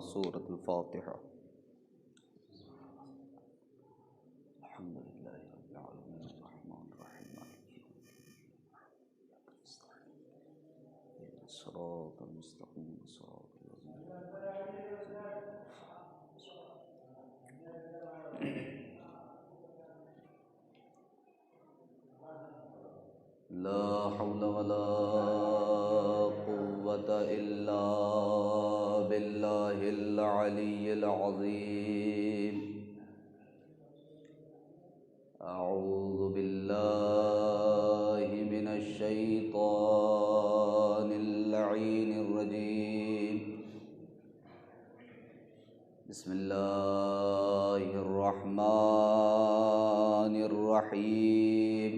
سورة الفاتحة. الحمد لله رب العالمين الرحمن الرحيم مالك يوم الدين الصراط المستقيم صراط الذين لا حول ولا قوة إلا بالله العلي العظيم. أعوذ بالله من الشيطان اللعين الرجيم. بسم الله الرحمن الرحيم.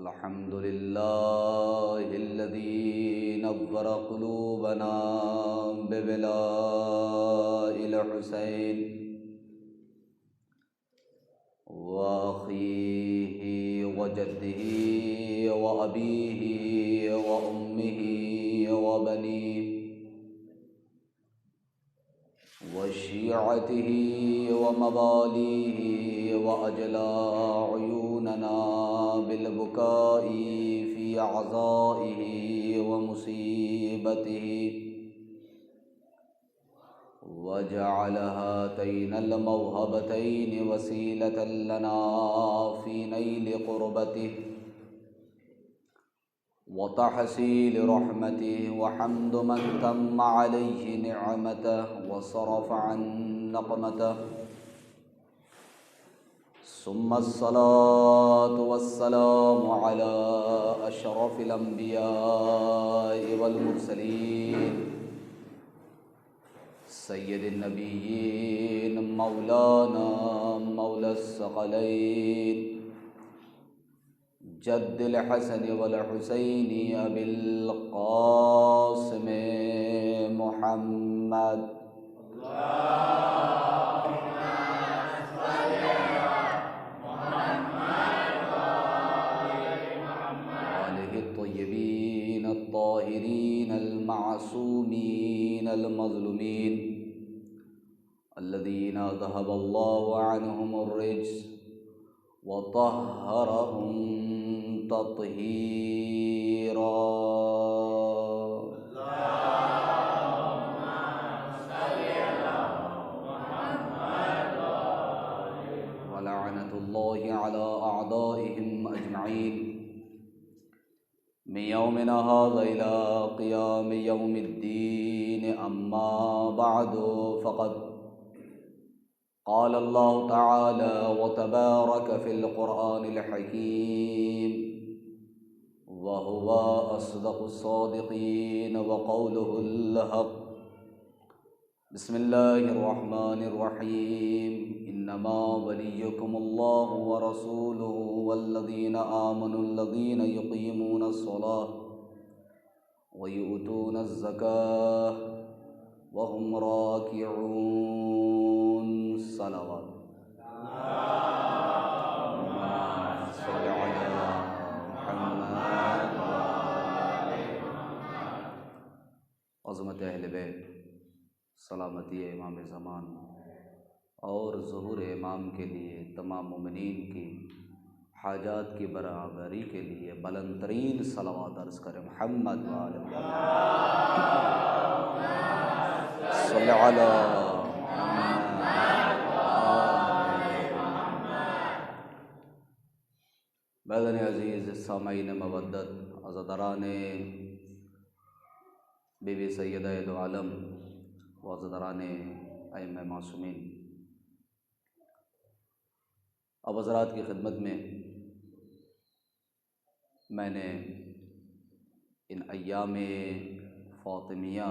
الحمد لله الذي نور قلوبنا ببلاء الحسين وأخيه وجده وأبيه وأمه وبنيه وشيعته ومواليه وأجلى عيوننا بالبكاء في عزائه ومصيبته، وجعل هاتين الموهبتين وسيلة لنا في نيل قربته وتحصيل رحمته، وحمد من تم عليه نعمته وصرف عن نقمته، ثم الصلاة والسلام على أشرف الأنبياء والمرسلين سيد النبيين مولانا مولى الثقلين جد الحسن والحسين أبي القاسم محمد وآله الطيبين الطاهرين المعصومين المظلومين الذين ذهب الله عنهم الرجس وطهرهم تطهيرا. اللهم صل على محمد ولعنة الله على أعدائهم أجمعين من يومنا هذا إلى قيام يوم الدين. أما بعد، فقد قال الله تعالى وتبارك في القرآن الحكيم وهو أصدق الصادقين وقوله الحق. بسم الله الرحمن الرحيم. إنما وليكم الله ورسوله والذين آمنوا الذين يقيمون الصلاة ويؤتون الزكاة وهم راكعون. صلوات. اللهم صل على محمد. عظمت اہل بیت، سلامتی امام زمان اور ظہور امام کے لیے تمام مومنین کی حاجات کی برابری کے لیے بلند ترین صلوات عرض کریں. محمد وآل محمد صلی علی بیدن عزیز، سامعین مودت، عزاداران بی بی سیدہ دو عالم و عزاداران ائمہ معصومین، اب حضرات کی خدمت میں نے ان ایام فاطمیہ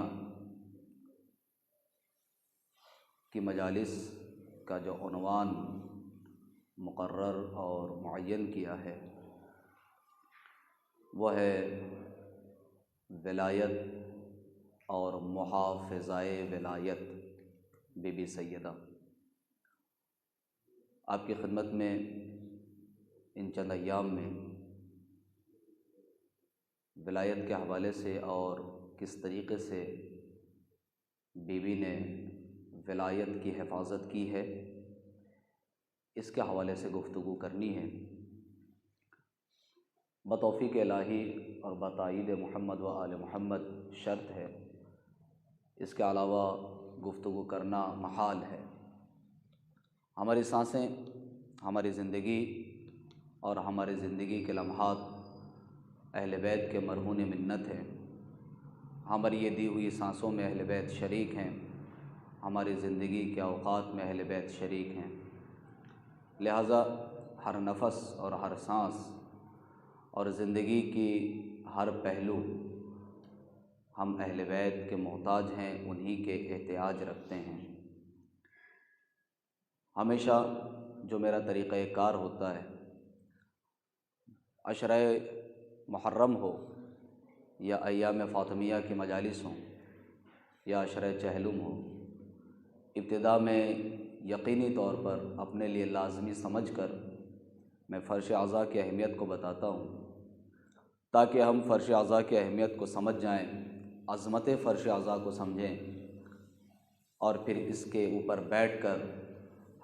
کی مجالس کا جو عنوان مقرر اور معین کیا ہے وہ ہے ولایت اور محافظۂ ولایت بی بی سیدہ. آپ کی خدمت میں ان چند ایام میں ولایت کے حوالے سے اور کس طریقے سے بیوی نے ولایت کی حفاظت کی ہے، اس کے حوالے سے گفتگو کرنی ہے۔ بتوفیق الہی اور بتائید محمد و آل محمد شرط ہے، اس کے علاوہ گفتگو کرنا محال ہے۔ ہماری سانسیں، ہماری زندگی اور ہماری زندگی کے لمحات اہل بیت کے مرہون منت ہیں۔ ہماری یہ دی ہوئی سانسوں میں اہل بیت شریک ہیں، ہماری زندگی کے اوقات میں اہل بیت شریک ہیں، لہٰذا ہر نفس اور ہر سانس اور زندگی کی ہر پہلو ہم اہل بیت کے محتاج ہیں، انہی کے احتیاج رکھتے ہیں۔ ہمیشہ جو میرا طریقہ کار ہوتا ہے، عشرہ محرم ہو یا ایام فاطمیہ کی مجالس ہوں یا عشرہ چہلم ہو، ابتدا میں یقینی طور پر اپنے لیے لازمی سمجھ کر میں فرش اعضاء کی اہمیت کو بتاتا ہوں، تاکہ ہم فرش اعضاء کی اہمیت کو سمجھ جائیں، عظمت فرش اعضاء کو سمجھیں، اور پھر اس کے اوپر بیٹھ کر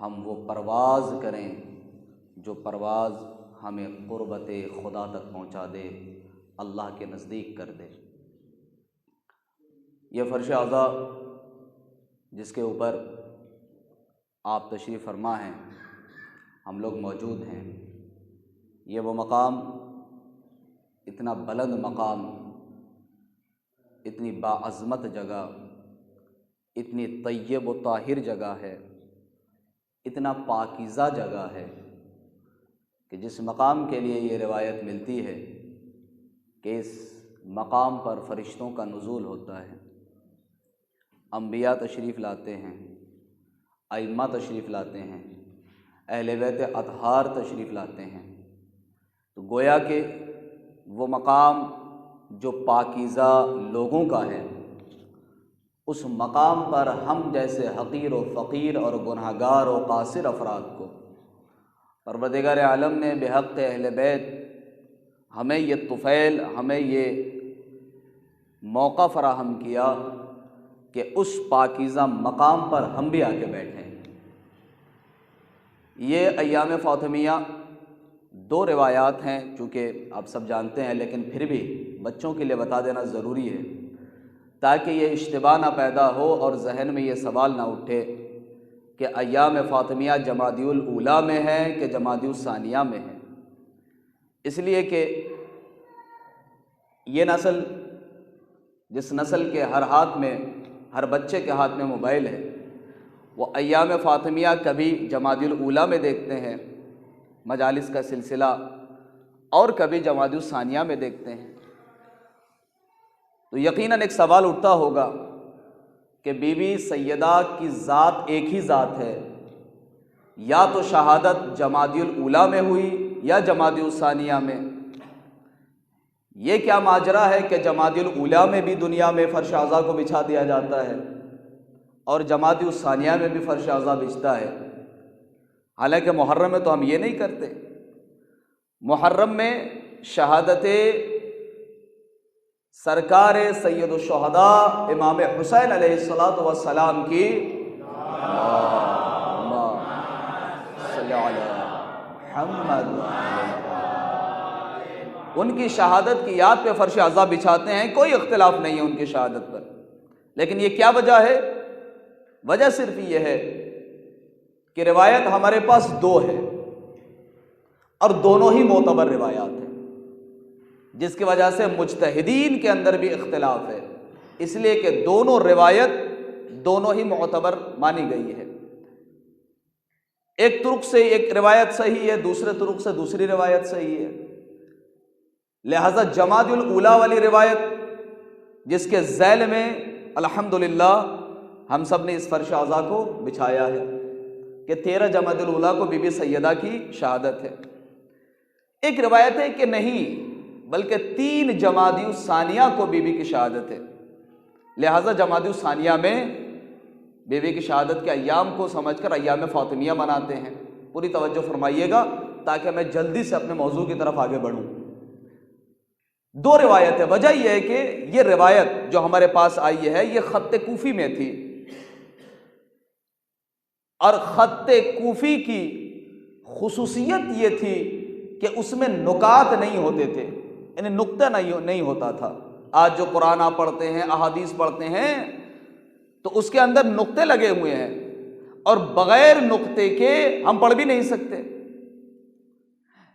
ہم وہ پرواز کریں جو پرواز ہمیں قربت خدا تک پہنچا دے، اللہ کے نزدیک کر دے۔ یہ فرش اعضاء جس کے اوپر آپ تشریف فرما ہیں، ہم لوگ موجود ہیں، یہ وہ مقام، اتنا بلند مقام، اتنی باعظمت جگہ، اتنی طیب و طاہر جگہ ہے، اتنا پاکیزہ جگہ ہے کہ جس مقام کے لیے یہ روایت ملتی ہے کہ اس مقام پر فرشتوں کا نزول ہوتا ہے، انبیاء تشریف لاتے ہیں، ائمہ تشریف لاتے ہیں، اہل بیت اطہار تشریف لاتے ہیں، تو گویا کہ وہ مقام جو پاکیزہ لوگوں کا ہے، اس مقام پر ہم جیسے حقیر و فقیر اور گنہگار و قاصر افراد کو پروردگار عالم نے بحق اہل بیت ہمیں یہ طفیل، ہمیں یہ موقع فراہم کیا کہ اس پاکیزہ مقام پر ہم بھی آ کے بیٹھیں۔ یہ ایام فاطمیہ دو روایات ہیں، چونکہ آپ سب جانتے ہیں، لیکن پھر بھی بچوں کے لیے بتا دینا ضروری ہے تاکہ یہ اشتباہ نہ پیدا ہو اور ذہن میں یہ سوال نہ اٹھے کہ ایام فاطمیہ جمادی الاولیٰ میں ہے کہ جمادی الثانیہ میں ہے۔ اس لیے کہ یہ نسل، جس نسل کے ہر ہاتھ میں، ہر بچے کے ہاتھ میں موبائل ہے، وہ ایام فاطمیہ کبھی جمادی الاولیٰ میں دیکھتے ہیں مجالس کا سلسلہ، اور کبھی جمادی الثانیہ میں دیکھتے ہیں، تو یقیناً ایک سوال اٹھتا ہوگا کہ بی بی سیدہ کی ذات ایک ہی ذات ہے، یا تو شہادت جمادی الاولیٰ میں ہوئی یا جمادی الثانیہ میں، یہ کیا ماجرا ہے کہ جمادی الاولیٰ میں بھی دنیا میں فرش اعضاء کو بچھا دیا جاتا ہے اور جمادی الثانیہ میں بھی فرش اعضاء بچھتا ہے؟ حالانکہ محرم میں تو ہم یہ نہیں کرتے۔ محرم میں شہادت سرکار سید الشہداء امام حسین علیہ الصلاۃ والسلام کی صلی علی محمد، ان کی شہادت کی یاد پہ فرش اعضاء بچھاتے ہیں، کوئی اختلاف نہیں ہے ان کی شہادت پر، لیکن یہ کیا وجہ ہے؟ وجہ صرف یہ ہے کہ روایت ہمارے پاس دو ہے اور دونوں ہی معتبر روایات ہیں، جس کی وجہ سے مجتہدین کے اندر بھی اختلاف ہے، اس لیے کہ دونوں روایت دونوں ہی معتبر مانی گئی ہے۔ ایک طرق سے ایک روایت صحیح ہے، دوسرے طرق سے دوسری روایت صحیح ہے، لہذا جمادی الاولیٰ والی روایت جس کے ذیل میں الحمدللہ ہم سب نے اس فرش اعضاء کو بچھایا ہے کہ 13 جمادی الاولیٰ کو بی بی سیدہ کی شہادت ہے۔ ایک روایت ہے کہ نہیں، بلکہ 3 جمادی الثانیہ کو بی بی کی شہادت ہے، لہذا جمادی الثانیہ میں بی بی کی شہادت کے ایام کو سمجھ کر ایام فاطمیہ مناتے ہیں۔ پوری توجہ فرمائیے گا تاکہ میں جلدی سے اپنے موضوع کی طرف آگے بڑھوں۔ دو روایت ہے۔ وجہ یہ ہے کہ یہ روایت جو ہمارے پاس آئی ہے یہ خط کوفی میں تھی، اور خط کوفی کی خصوصیت یہ تھی کہ اس میں نکات نہیں ہوتے تھے، یعنی نقطہ نہیں ہوتا تھا۔ آج جو قرآن آپ پڑھتے ہیں، احادیث پڑھتے ہیں، تو اس کے اندر نقطے لگے ہوئے ہیں، اور بغیر نقطے کے ہم پڑھ بھی نہیں سکتے۔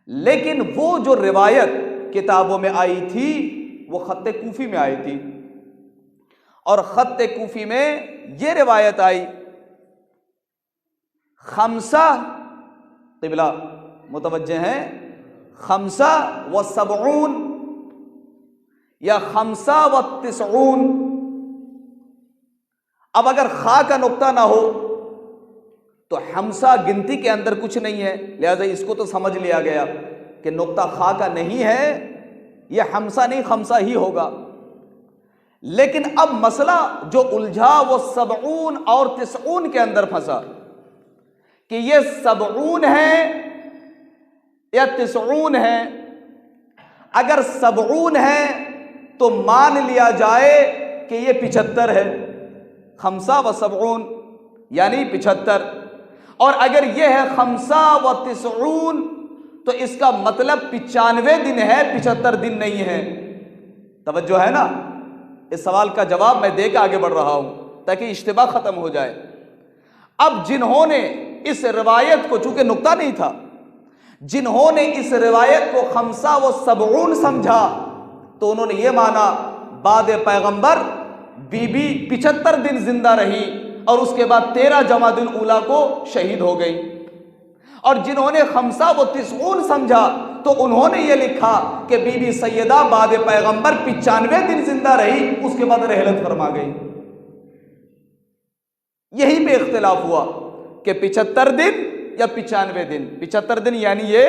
لیکن وہ جو روایت کتابوں میں آئی تھی وہ خط کوفی میں آئی تھی، اور خط کوفی میں یہ روایت آئی، خمسہ، قبلہ متوجہ ہیں، خمسہ و سبعون یا خمسہ و تسعون۔ اب اگر خا کا نقطہ نہ ہو تو حمزہ گنتی کے اندر کچھ نہیں ہے، لہذا اس کو تو سمجھ لیا گیا کہ نقطہ خا کا نہیں ہے، یہ حمزہ نہیں خمسہ ہی ہوگا۔ لیکن اب مسئلہ جو الجھا وہ سبعون اور تسعون کے اندر پھنسا کہ یہ سبعون ہے یا تسعون ہے۔ اگر سبعون ہے تو مان لیا جائے کہ یہ 75 ہے، خمسہ و سبعون یعنی 75، اور اگر یہ ہے خمسہ و تسعون تو اس کا مطلب 95 دن ہے، 75 دن نہیں ہے۔ توجہ ہے نا؟ اس سوال کا جواب میں دے کے آگے بڑھ رہا ہوں تاکہ اشتباہ ختم ہو جائے۔ اب جنہوں نے اس روایت کو، چونکہ نقطہ نہیں تھا، جنہوں نے اس روایت کو خمسہ و سبعون سمجھا تو انہوں نے یہ مانا بعد پیغمبر بی بی 75 دن زندہ رہی اور اس کے بعد 13 جمادی الاولیٰ کو شہید ہو گئی۔ اور جنہوں نے خمسہ و تسعون سمجھا تو انہوں نے یہ لکھا کہ بی بی سیدہ بعد پیغمبر 95 دن زندہ رہی، اس کے بعد رحلت فرما گئی۔ یہی پہ اختلاف ہوا کہ 75 دن یا 95 دن۔ 75 دن یعنی یہ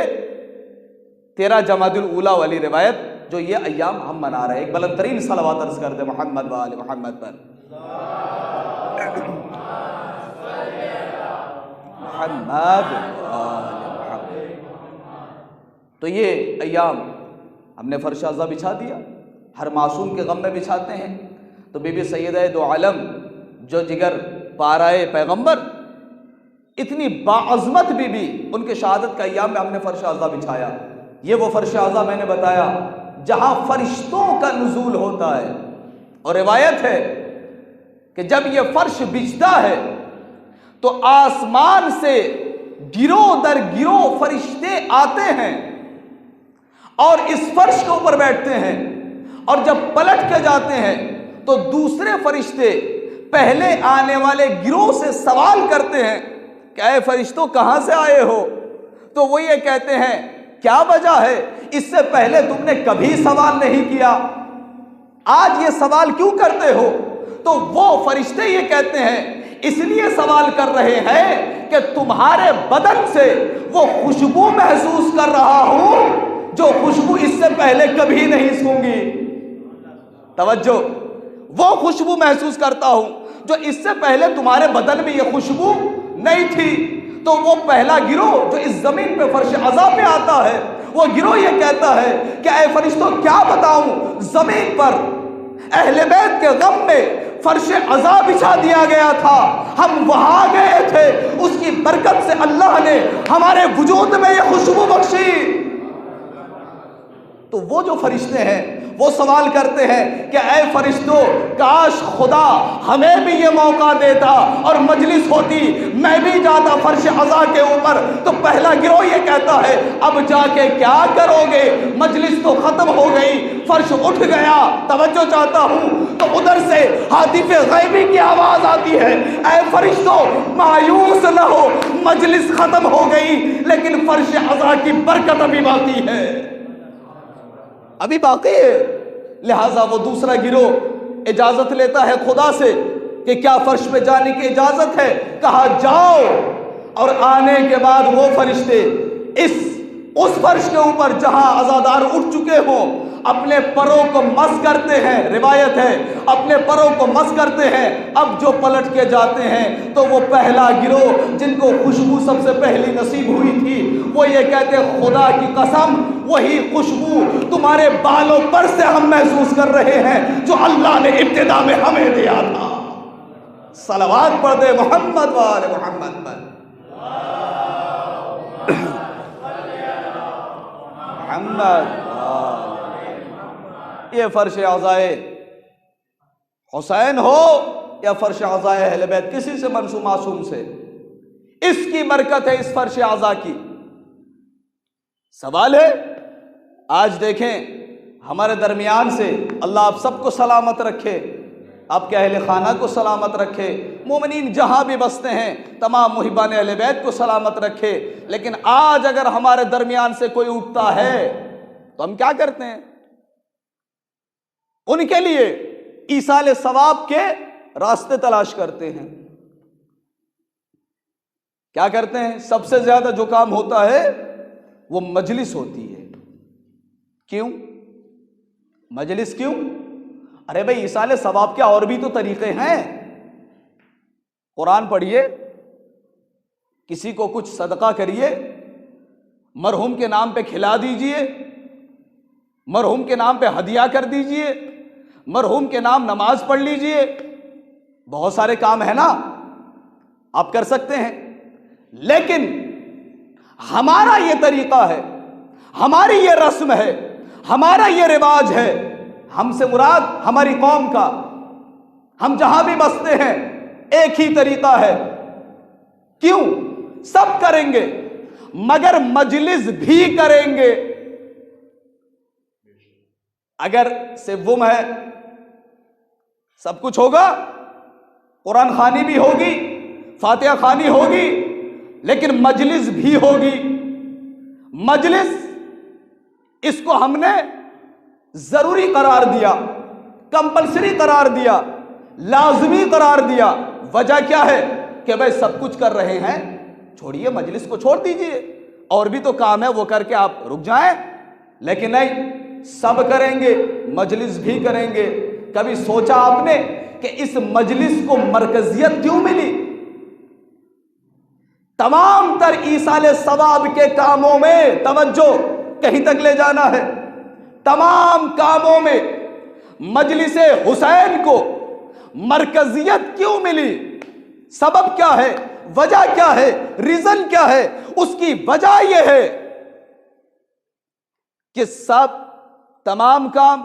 13 جمادی الاولیٰ والی روایت جو یہ ایام ہم منا رہے ہیں۔ ایک بلند ترین صلوات عرض کرتے محمد و آل محمد پر۔ محمد و آل محمد۔ تو یہ ایام ہم نے فرش عزا بچھا دیا، ہر معصوم کے غم میں بچھاتے ہیں۔ تو بی بی سیدہ دو عالم جو جگر پارائے پیغمبر، اتنی باعظمت بی بی، ان کے شہادت کا ایام میں ہم نے فرش عزا بچھایا۔ یہ وہ فرش عزا میں نے بتایا جہاں فرشتوں کا نزول ہوتا ہے، اور روایت ہے کہ جب یہ فرش بچھتا ہے تو آسمان سے گروہ در گروہ فرشتے آتے ہیں اور اس فرش کے اوپر بیٹھتے ہیں، اور جب پلٹ کے جاتے ہیں تو دوسرے فرشتے پہلے آنے والے گروہ سے سوال کرتے ہیں کہ اے فرشتوں کہاں سے آئے ہو؟ تو وہ یہ کہتے ہیں کیا وجہ ہے، اس سے پہلے تم نے کبھی سوال نہیں کیا، آج یہ سوال کیوں کرتے ہو؟ تو وہ فرشتے یہ کہتے ہیں اس لیے سوال کر رہے ہیں کہ تمہارے بدن سے وہ خوشبو محسوس کر رہا ہوں جو خوشبو اس سے پہلے کبھی نہیں سونگی۔ توجہ، وہ خوشبو محسوس کرتا ہوں جو اس سے پہلے تمہارے بدن میں یہ خوشبو نہیں تھی۔ تو وہ پہلا گروہ جو اس زمین پہ فرش عزا پہ آتا ہے، وہ گروہ یہ کہتا ہے کہ اے فرشتوں کیا بتاؤں، زمین پر اہل بیت کے غم میں فرش عزا بچھا دیا گیا تھا، ہم وہاں گئے تھے، اس کی برکت سے اللہ نے ہمارے وجود میں یہ خوشبو بخشی۔ تو وہ جو فرشتے ہیں وہ سوال کرتے ہیں کہ اے فرشتوں کاش خدا ہمیں بھی یہ موقع دیتا اور مجلس ہوتی، میں بھی جاتا فرش عزا کے اوپر۔ تو پہلا گروہ یہ کہتا ہے اب جا کے کیا کرو گے، مجلس تو ختم ہو گئی، فرش اٹھ گیا، توجہ چاہتا ہوں۔ تو ادھر سے ہاتف غیبی کی آواز آتی ہے اے فرشتوں مایوس نہ ہو، مجلس ختم ہو گئی لیکن فرش عزا کی برکت ابھی باقی ہے، ابھی باقی ہے۔ لہٰذا وہ دوسرا گروہ اجازت لیتا ہے خدا سے کہ کیا فرش پہ جانے کی اجازت ہے؟ کہا جاؤ، اور آنے کے بعد وہ فرشتے اس فرش کے اوپر جہاں عزادار اٹھ چکے ہوں اپنے پروں کو مس کرتے ہیں، روایت ہے اپنے پروں کو مس کرتے ہیں۔ اب جو پلٹ کے جاتے ہیں تو وہ پہلا گروہ جن کو خوشبو سب سے پہلی نصیب ہوئی تھی وہ یہ کہتے خدا کی قسم وہی خوشبو تمہارے بالوں پر سے ہم محسوس کر رہے ہیں جو اللہ نے ابتدا میں ہمیں دیا تھا۔ صلوات پڑھ دے محمد وآل محمد پر۔ محمد یہ فرش عزائے حسین ہو یا فرش عزائے اہل بیت، کسی سے منسوب معصوم سے، اس کی برکت ہے اس فرش عزا کی۔ سوال ہے آج دیکھیں ہمارے درمیان سے، اللہ آپ سب کو سلامت رکھے، آپ کے اہل خانہ کو سلامت رکھے، مومنین جہاں بھی بستے ہیں تمام محبان اہل بیت کو سلامت رکھے، لیکن آج اگر ہمارے درمیان سے کوئی اٹھتا ہے تو ہم کیا کرتے ہیں؟ ان کے لیے ایصال ثواب کے راستے تلاش کرتے ہیں۔ کیا کرتے ہیں؟ سب سے زیادہ جو کام ہوتا ہے وہ مجلس ہوتی ہے۔ کیوں مجلس؟ کیوں؟ ارے بھائی ایصال ثواب کے اور بھی تو طریقے ہیں۔ قرآن پڑھیے، کسی کو کچھ صدقہ کریے، مرحوم کے نام پہ کھلا دیجئے، مرحوم کے نام پہ ہدیہ کر دیجئے، مرحوم کے نام نماز پڑھ لیجئے، بہت سارے کام ہیں نا آپ کر سکتے ہیں۔ لیکن ہمارا یہ طریقہ ہے، ہماری یہ رسم ہے، ہمارا یہ رواج ہے، ہم سے مراد ہماری قوم کا، ہم جہاں بھی بستے ہیں ایک ہی طریقہ ہے۔ کیوں؟ سب کریں گے مگر مجلس بھی کریں گے۔ اگر سوم ہے سب کچھ ہوگا، قرآن خوانی بھی ہوگی، فاتحہ خوانی ہوگی، لیکن مجلس بھی ہوگی۔ مجلس اس کو ہم نے ضروری قرار دیا، کمپلسری قرار دیا، لازمی قرار دیا۔ وجہ کیا ہے کہ بھائی سب کچھ کر رہے ہیں، چھوڑیے مجلس کو چھوڑ دیجئے، اور بھی تو کام ہے وہ کر کے آپ رک جائیں۔ لیکن نہیں، سب کریں گے، مجلس بھی کریں گے۔ کبھی سوچا آپ نے کہ اس مجلس کو مرکزیت کیوں ملی؟ تمام تر ایصال ثواب کے کاموں میں توجہ کہیں تک لے جانا ہے، تمام کاموں میں مجلس حسین کو مرکزیت کیوں ملی؟ سبب کیا ہے؟ وجہ کیا ہے؟ ریزن کیا ہے؟ اس کی وجہ یہ ہے کہ سب تمام کام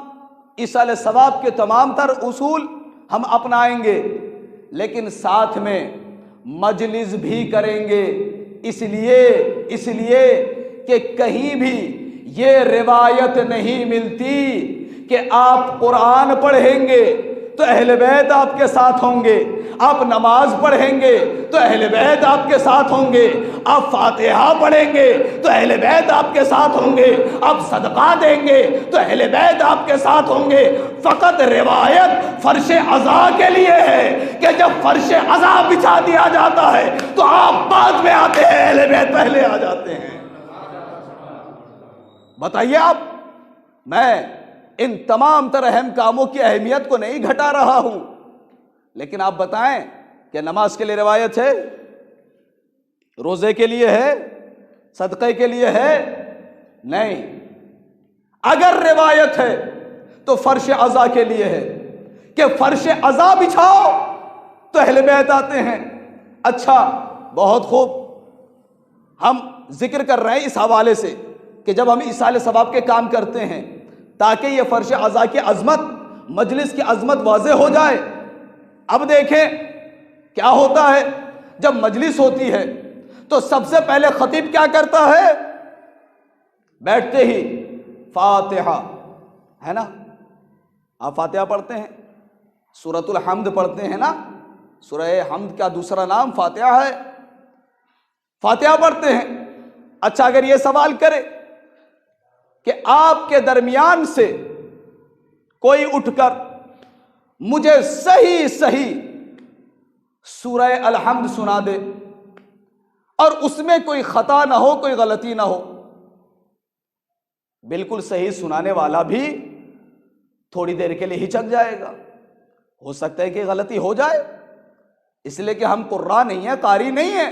ایصال ثواب کے تمام تر اصول ہم اپنائیں گے، لیکن ساتھ میں مجلس بھی کریں گے۔ اس لیے کہ کہیں بھی یہ روایت نہیں ملتی کہ آپ قرآن پڑھیں گے تو اہل بیت آپ کے ساتھ ہوں گے، آپ نماز پڑھیں گے تو اہل بیت آپ کے ساتھ ہوں گے، آپ فاتحہ پڑھیں گے تو اہل بیت آپ کے ساتھ ہوں گے، آپ صدقہ دیں گے تو اہل بیت آپ کے ساتھ ہوں گے۔ فقط روایت فرش عزا کے لیے ہے کہ جب فرش عزا بچھا دیا جاتا ہے تو آپ بعد میں آتے ہیں، اہل بیت پہلے آ جاتے ہیں۔ بتائیے آپ، میں ان تمام تر اہم کاموں کی اہمیت کو نہیں گھٹا رہا ہوں، لیکن آپ بتائیں کہ نماز کے لیے روایت ہے، روزے کے لیے ہے، صدقے کے لیے ہے؟ نہیں۔ اگر روایت ہے تو فرش عزا کے لیے ہے کہ فرش عزا بچھاؤ تو اہل بیت آتے ہیں۔ اچھا، بہت خوب، ہم ذکر کر رہے ہیں اس حوالے سے کہ جب ہم ایصال ثواب کے کام کرتے ہیں تاکہ یہ فرش عزا کی عظمت، مجلس کی عظمت واضح ہو جائے۔ اب دیکھیں کیا ہوتا ہے، جب مجلس ہوتی ہے تو سب سے پہلے خطیب کیا کرتا ہے؟ بیٹھتے ہی فاتحہ، ہے نا؟ آپ فاتحہ پڑھتے ہیں، سورۃ الحمد پڑھتے ہیں نا؟ سورہ حمد کا دوسرا نام فاتحہ ہے۔ فاتحہ پڑھتے ہیں۔ اچھا، اگر یہ سوال کرے کہ آپ کے درمیان سے کوئی اٹھ کر مجھے صحیح سورہ الحمد سنا دے اور اس میں کوئی خطا نہ ہو، کوئی غلطی نہ ہو، بالکل صحیح سنانے والا بھی تھوڑی دیر کے لیے ہچک جائے گا، ہو سکتا ہے کہ غلطی ہو جائے، اس لیے کہ ہم قراء نہیں ہیں، قاری نہیں ہیں،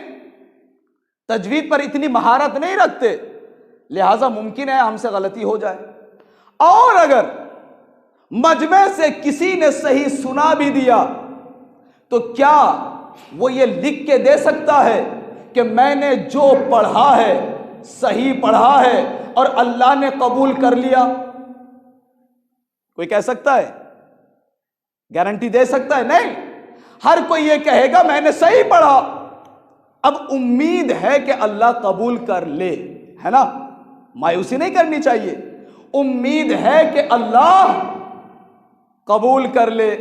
تجوید پر اتنی مہارت نہیں رکھتے، لہٰذا ممکن ہے ہم سے غلطی ہو جائے۔ اور اگر مجمع سے کسی نے صحیح سنا بھی دیا تو کیا وہ یہ لکھ کے دے سکتا ہے کہ میں نے جو پڑھا ہے صحیح پڑھا ہے اور اللہ نے قبول کر لیا؟ کوئی کہہ سکتا ہے؟ گارنٹی دے سکتا ہے؟ نہیں۔ ہر کوئی یہ کہے گا میں نے صحیح پڑھا۔ اب امید ہے کہ اللہ قبول کر لے، ہے نا؟ مایوسی نہیں کرنی چاہیے، امید ہے کہ اللہ قبول کر لے۔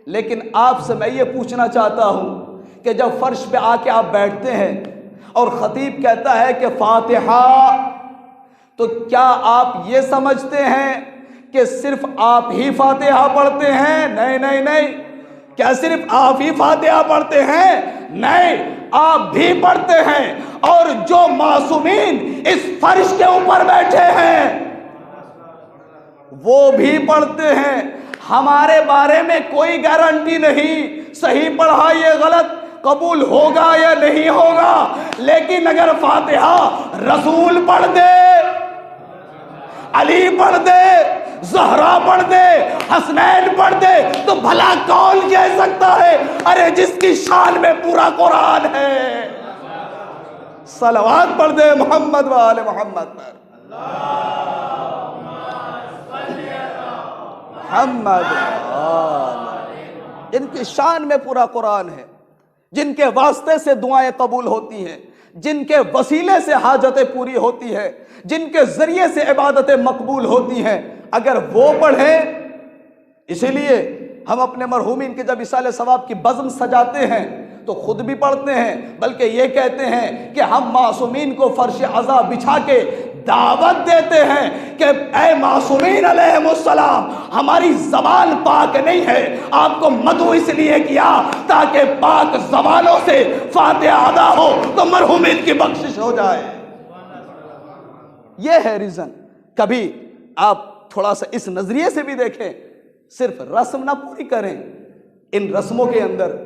لیکن آپ سے میں یہ پوچھنا چاہتا ہوں کہ جب فرش پہ آ کے آپ بیٹھتے ہیں اور خطیب کہتا ہے کہ فاتحہ، تو کیا آپ یہ سمجھتے ہیں کہ صرف آپ ہی فاتحہ پڑھتے ہیں؟ نہیں نہیں نہیں۔ کیا صرف آپ ہی فاتحہ پڑھتے ہیں؟ نہیں، آپ بھی پڑھتے ہیں، اور جو معصومین اس فرش کے اوپر بیٹھے ہیں وہ بھی پڑھتے ہیں۔ ہمارے بارے میں کوئی گارنٹی نہیں صحیح پڑھا یہ غلط قبول ہوگا یا نہیں ہوگا، لیکن اگر فاتحہ رسول پڑھ دے، علی پڑھ دے، زہرا پڑھ دے، حسنین پڑھ دے، تو بھلا کون کہہ سکتا ہے ارے جس کی شان میں پورا قرآن ہے؟ صلوات پڑھ دے محمد و آل محمد پر، محمد جن کی شان میں پورا قرآن ہے، جن کے واسطے سے دعائیں قبول ہوتی ہیں، جن کے وسیلے سے حاجتیں پوری ہوتی ہیں، جن کے ذریعے سے عبادتیں مقبول ہوتی ہیں، اگر وہ پڑھیں۔ اسی لیے ہم اپنے مرحومین کے جب اصالہ ثواب کی بزم سجاتے ہیں تو خود بھی پڑھتے ہیں، بلکہ یہ کہتے ہیں کہ ہم معصومین کو فرش عزا بچھا کے دعوت دیتے ہیں کہ اے معصومین علیہم السلام، ہماری زبان پاک نہیں ہے، آپ کو مدعو اس لیے کیا تاکہ پاک زبانوں سے فاتحہ ادا ہو تو مرحومین کی بخشش ہو جائے۔ یہ ہے ریزن۔ کبھی آپ تھوڑا سا اس نظریے سے بھی دیکھیں، صرف رسم نہ پوری کریں، ان رسموں کے اندر،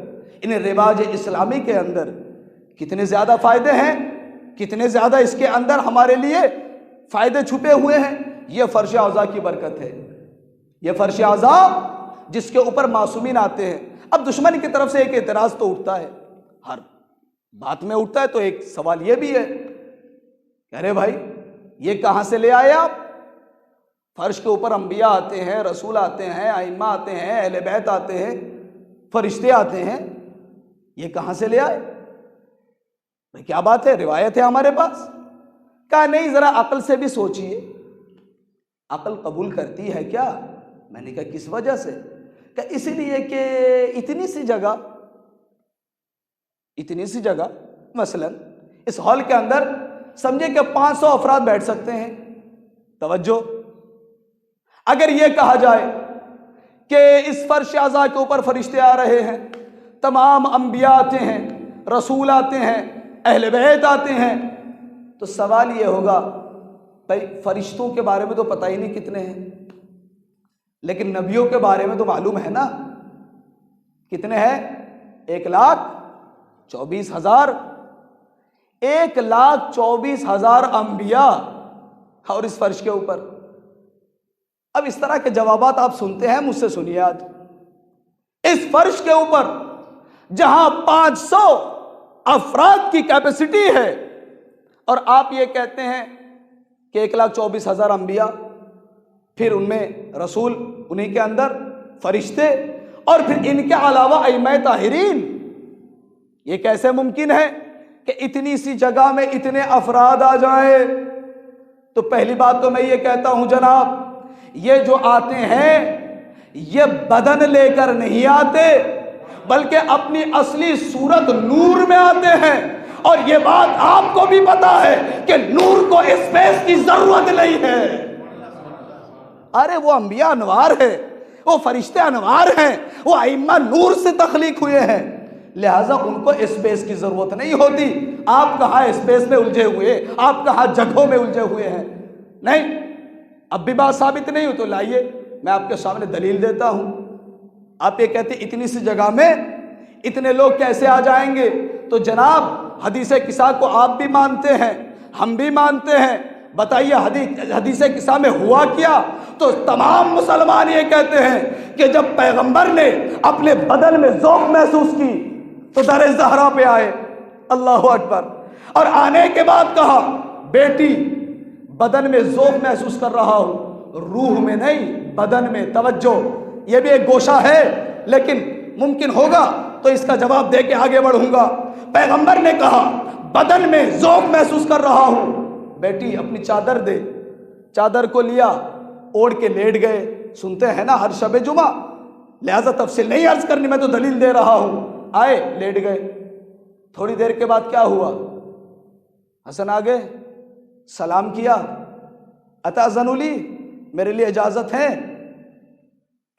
ان رواج اسلامی کے اندر کتنے زیادہ فائدے ہیں، کتنے زیادہ اس کے اندر ہمارے لیے فائدے چھپے ہوئے ہیں۔ یہ فرش عزا کی برکت ہے، یہ فرش عزا جس کے اوپر معصومین آتے ہیں۔ اب دشمن کی طرف سے ایک اعتراض تو اٹھتا ہے، ہر بات میں اٹھتا ہے، تو ایک سوال یہ بھی ہے کہ ارے بھائی یہ کہاں سے لے آئے آپ؟ فرش کے اوپر انبیاء آتے ہیں، رسول آتے ہیں، ائمہ آتے ہیں، اہل بیت آتے ہیں، فرشتے آتے ہیں، یہ کہاں سے لے آئے؟ کیا بات ہے، روایت ہے ہمارے پاس؟ کہا نہیں، ذرا عقل سے بھی سوچئے، عقل قبول کرتی ہے کیا؟ میں نے کہا کس وجہ سے؟ کہ اس لیے کہ اتنی سی جگہ مثلا اس ہال کے اندر سمجھے کہ 500 افراد بیٹھ سکتے ہیں۔ توجہ، اگر یہ کہا جائے کہ اس فرش عزا کے اوپر فرشتے آ رہے ہیں، تمام انبیاء آتے ہیں، رسول آتے ہیں، اہل بیت آتے ہیں، تو سوال یہ ہوگا بھائی فرشتوں کے بارے میں تو پتہ ہی نہیں کتنے ہیں، لیکن نبیوں کے بارے میں تو معلوم ہے نا کتنے ہیں؟ 1,24,000 1,24,000 انبیاء اور اس فرش کے اوپر۔ اب اس طرح کے جوابات آپ سنتے ہیں، مجھ سے سنیے آج، اس فرش کے اوپر جہاں 500 افراد کی کیپیسٹی ہے اور آپ یہ کہتے ہیں کہ 1,24,000 انبیاء، پھر ان میں رسول، انہی کے اندر فرشتے، اور پھر ان کے علاوہ ائمہ طاہرین، یہ کیسے ممکن ہے کہ اتنی سی جگہ میں اتنے افراد آ جائیں؟ تو پہلی بات تو میں یہ کہتا ہوں جناب، یہ جو آتے ہیں یہ بدن لے کر نہیں آتے، بلکہ اپنی اصلی صورت نور میں آتے ہیں، اور یہ بات آپ کو بھی پتا ہے کہ نور کو اسپیس کی ضرورت نہیں ہے۔ ارے وہ انبیاء انوار ہے، وہ فرشتے انوار ہیں، وہ ائمہ نور سے تخلیق ہوئے ہیں، لہٰذا ان کو اسپیس کی ضرورت نہیں ہوتی۔ آپ کہاں اسپیس میں الجھے ہوئے، آپ کہاں جگہوں میں الجھے ہوئے ہیں؟ نہیں، اب بھی بات ثابت نہیں ہو تو لائیے میں آپ کے سامنے دلیل دیتا ہوں۔ آپ یہ کہتے اتنی سی جگہ میں اتنے لوگ کیسے آ جائیں گے؟ تو جناب حدیث قصہ کو آپ بھی مانتے ہیں، ہم بھی مانتے ہیں، بتائیے حدیث قصہ میں ہوا کیا؟ تو تمام مسلمان یہ کہتے ہیں کہ جب پیغمبر نے اپنے بدن میں ذوق محسوس کی تو در زہرا پہ آئے، اللہ اکبر، اور آنے کے بعد کہا بیٹی بدن میں ذوق محسوس کر رہا ہوں، روح میں نہیں بدن میں، توجہ، یہ بھی ایک گوشہ ہے لیکن ممکن ہوگا تو اس کا جواب دے کے آگے بڑھوں گا۔ پیغمبر نے کہا بدن میں ذوق محسوس کر رہا ہوں، بیٹی اپنی چادر دے، چادر کو لیا، اوڑھ کے لیٹ گئے۔ سنتے ہیں نا ہر شب جمعہ، لہذا تفصیل نہیں عرض کرنی، میں تو دلیل دے رہا ہوں۔ آئے لیٹ گئے، تھوڑی دیر کے بعد کیا ہوا؟ حسن آ گئے، سلام کیا، اتأذن لی، میرے لیے اجازت ہے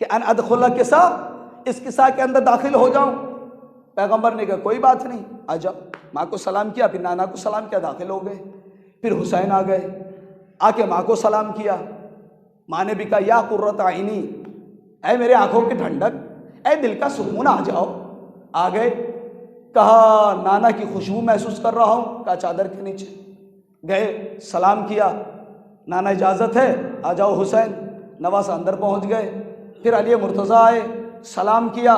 کہ ان ادخل قصہ، اس قصہ کے اندر داخل ہو جاؤں؟ پیغمبر نے کہا کوئی بات نہیں، آ جاؤ۔ ماں کو سلام کیا، پھر نانا کو سلام کیا، داخل ہو گئے۔ پھر حسین آ گئے، آ کے ماں کو سلام کیا۔ ماں نے بھی کہا یا قرۃ عینی، اے میرے آنکھوں کی ٹھنڈک، اے دل کا سکون، آ جاؤ۔ آ گئے، کہا نانا کی خوشبو محسوس کر رہا ہوں، کہا چادر کے نیچے۔ گئے، سلام کیا، نانا اجازت ہے، آ جاؤ حسین۔ نواز اندر پہنچ گئے۔ پھر علی مرتضیٰ آئے، سلام کیا،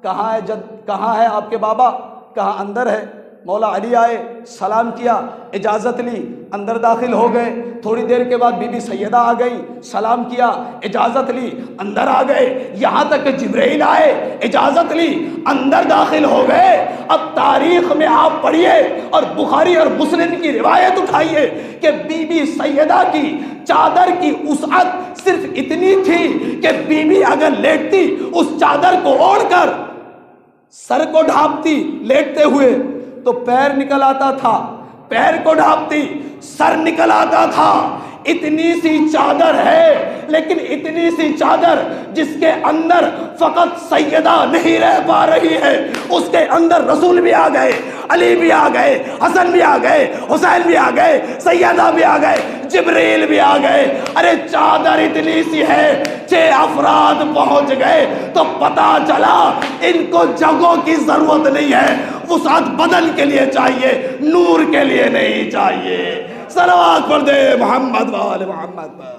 کہاں ہے کہاں ہے آپ کے بابا؟ کہا اندر ہے۔ مولا علی آئے، سلام کیا، اجازت لی، اندر داخل ہو گئے۔ تھوڑی دیر کے بعد بی بی سیدہ آ گئی، سلام کیا، اجازت لی، اندر آ گئے۔ یہاں تک کہ جبرائیل آئے، اجازت لی، اندر داخل ہو گئے۔ اب تاریخ میں آپ پڑھیے اور بخاری اور مسلم کی روایت اٹھائیے کہ بی بی سیدہ کی چادر کی وسعت صرف اتنی تھی کہ بی بی اگر لیٹتی اس چادر کو اوڑھ کر سر کو ڈھانپتی لیٹتے ہوئے تو پیر نکل آتا تھا، پیر کو ڈھانپتی سر نکل آتا تھا۔ اتنی سی چادر ہے، لیکن اتنی سی چادر جس کے اندر فقط سیدہ نہیں رہ پا رہی ہے، اس کے اندر رسول بھی آ گئے، علی بھی آ گئے، حسن بھی آ گئے، حسین بھی آ گئے، سیدہ بھی آ گئے، جبریل بھی آ گئے۔ ارے چادر اتنی سی ہے، 6 افراد پہنچ گئے تو پتا چلا ان کو جگہوں کی ضرورت نہیں ہے، وسعت بدن کے لیے چاہیے، نور کے لیے نہیں چاہیے۔ صلوات پڑھ دے محمد وآل محمد پر۔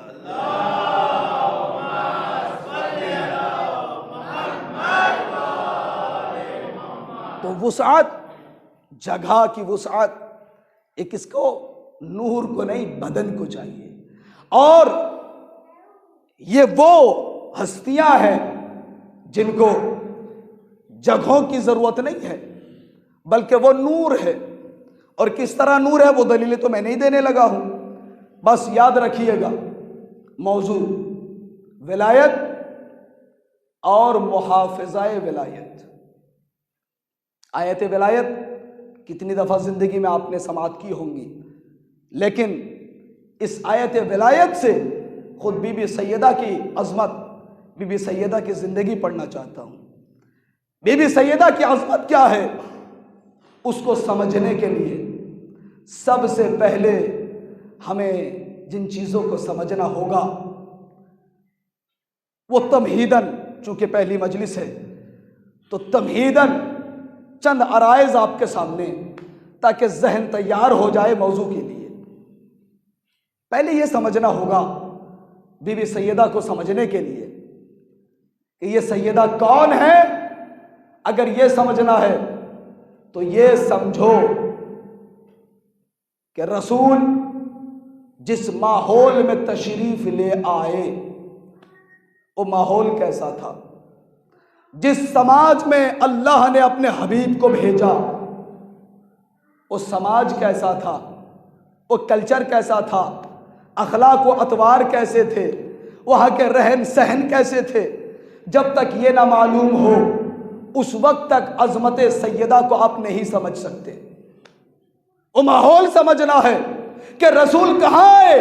تو وسعت، جگہ کی وسعت، ایک اس کو نور کو نہیں بدن کو چاہیے۔ اور یہ وہ ہستیاں ہیں جن کو جگہوں کی ضرورت نہیں ہے، بلکہ وہ نور ہے۔ اور کس طرح نور ہے وہ دلیلیں تو میں نہیں دینے لگا ہوں، بس یاد رکھیے گا موضوع ولایت اور محافظہ ولایت۔ آیت ولایت کتنی دفعہ زندگی میں آپ نے سماعت کی ہوں گی، لیکن اس آیت ولایت سے خود بی بی سیدہ کی عظمت، بی بی سیدہ کی زندگی پڑھنا چاہتا ہوں۔ بی بی سیدہ کی عظمت کیا ہے، اس کو سمجھنے کے لیے سب سے پہلے ہمیں جن چیزوں کو سمجھنا ہوگا وہ تمہیداً، چونکہ پہلی مجلس ہے تو تمہیداً چند عرائض آپ کے سامنے تاکہ ذہن تیار ہو جائے موضوع کے لیے۔ پہلے یہ سمجھنا ہوگا بی بی سیدہ کو سمجھنے کے لیے کہ یہ سیدہ کون ہے۔ اگر یہ سمجھنا ہے تو یہ سمجھو کہ رسول جس ماحول میں تشریف لے آئے وہ ماحول کیسا تھا، جس سماج میں اللہ نے اپنے حبیب کو بھیجا وہ سماج کیسا تھا، وہ کلچر کیسا تھا، اخلاق و اطوار کیسے تھے، وہاں کے رہن سہن کیسے تھے۔ جب تک یہ نہ معلوم ہو اس وقت تک عظمت سیدہ کو آپ نہیں سمجھ سکتے۔ وہ ماحول سمجھنا ہے کہ رسول کہاں ہے،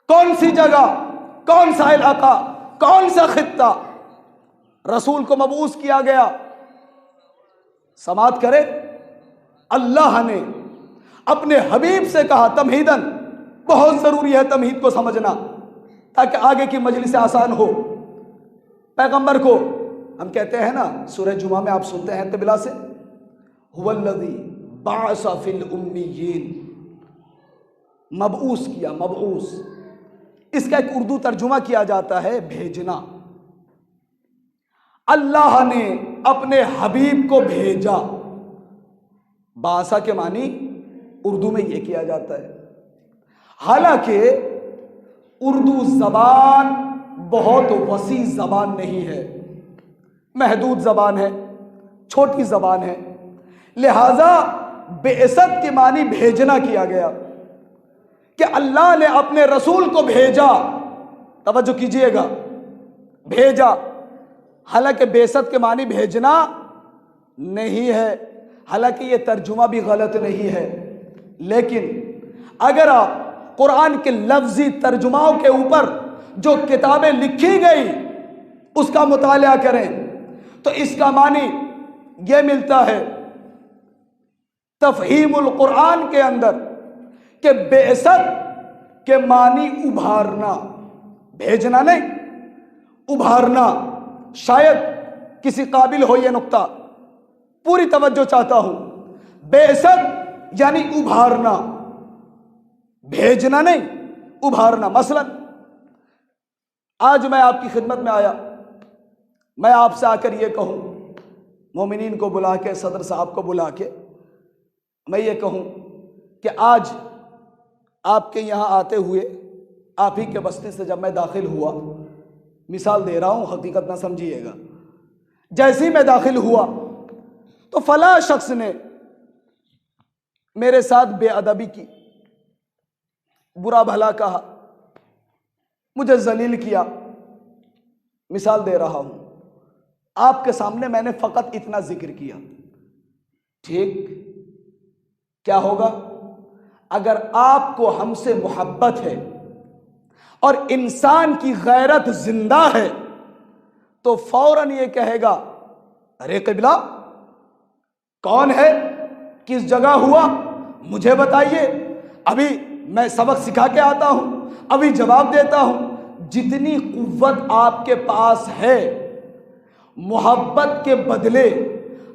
کون سی جگہ، کون سا علاقہ، کون سا خطہ رسول کو مبعوث کیا گیا۔ سماعت کرے، اللہ نے اپنے حبیب سے کہا تمہیداً، بہت ضروری ہے تمہید کو سمجھنا تاکہ آگے کی مجلس آسان ہو۔ پیغمبر کو ہم کہتے ہیں نا، سورہ جمعہ میں آپ سنتے ہیں طبلا سے، هو الذی بعث فی الامیین، مبعوث کیا، مبعوث، اس کا ایک اردو ترجمہ کیا جاتا ہے بھیجنا۔ اللہ نے اپنے حبیب کو بھیجا، بعثا کے معنی اردو میں یہ کیا جاتا ہے۔ حالانکہ اردو زبان بہت وسیع زبان نہیں ہے، محدود زبان ہے، چھوٹی زبان ہے، لہذا بعثت کے معنی بھیجنا کیا گیا کہ اللہ نے اپنے رسول کو بھیجا۔ توجہ کیجئے گا، بھیجا، حالانکہ بعثت کے معنی بھیجنا نہیں ہے، حالانکہ یہ ترجمہ بھی غلط نہیں ہے، لیکن اگر آپ قرآن کے لفظی ترجماؤں کے اوپر جو کتابیں لکھی گئی اس کا مطالعہ کریں تو اس کا معنی یہ ملتا ہے تفہیم القرآن کے اندر کہ بعثت کے معنی ابھارنا، بھیجنا نہیں، ابھارنا۔ شاید کسی قابل ہو یہ نقطہ، پوری توجہ چاہتا ہوں۔ بعثت یعنی ابھارنا، بھیجنا نہیں، ابھارنا۔ مثلا آج میں آپ کی خدمت میں آیا، میں آپ سے آ کر یہ کہوں، مومنین کو بلا کے، صدر صاحب کو بلا کے میں یہ کہوں کہ آج آپ کے یہاں آتے ہوئے آپ ہی کے بستی سے جب میں داخل ہوا، مثال دے رہا ہوں، حقیقت نہ سمجھیے گا، جیسے ہی میں داخل ہوا تو فلاں شخص نے میرے ساتھ بے ادبی کی، برا بھلا کہا، مجھے ذلیل کیا، مثال دے رہا ہوں، آپ کے سامنے میں نے فقط اتنا ذکر کیا، ٹھیک؟ کیا ہوگا؟ اگر آپ کو ہم سے محبت ہے اور انسان کی غیرت زندہ ہے تو فوراً یہ کہے گا، ارے قبلہ کون ہے، کس جگہ ہوا، مجھے بتائیے، ابھی میں سبق سکھا کے آتا ہوں، ابھی جواب دیتا ہوں۔ جتنی قوت آپ کے پاس ہے، محبت کے بدلے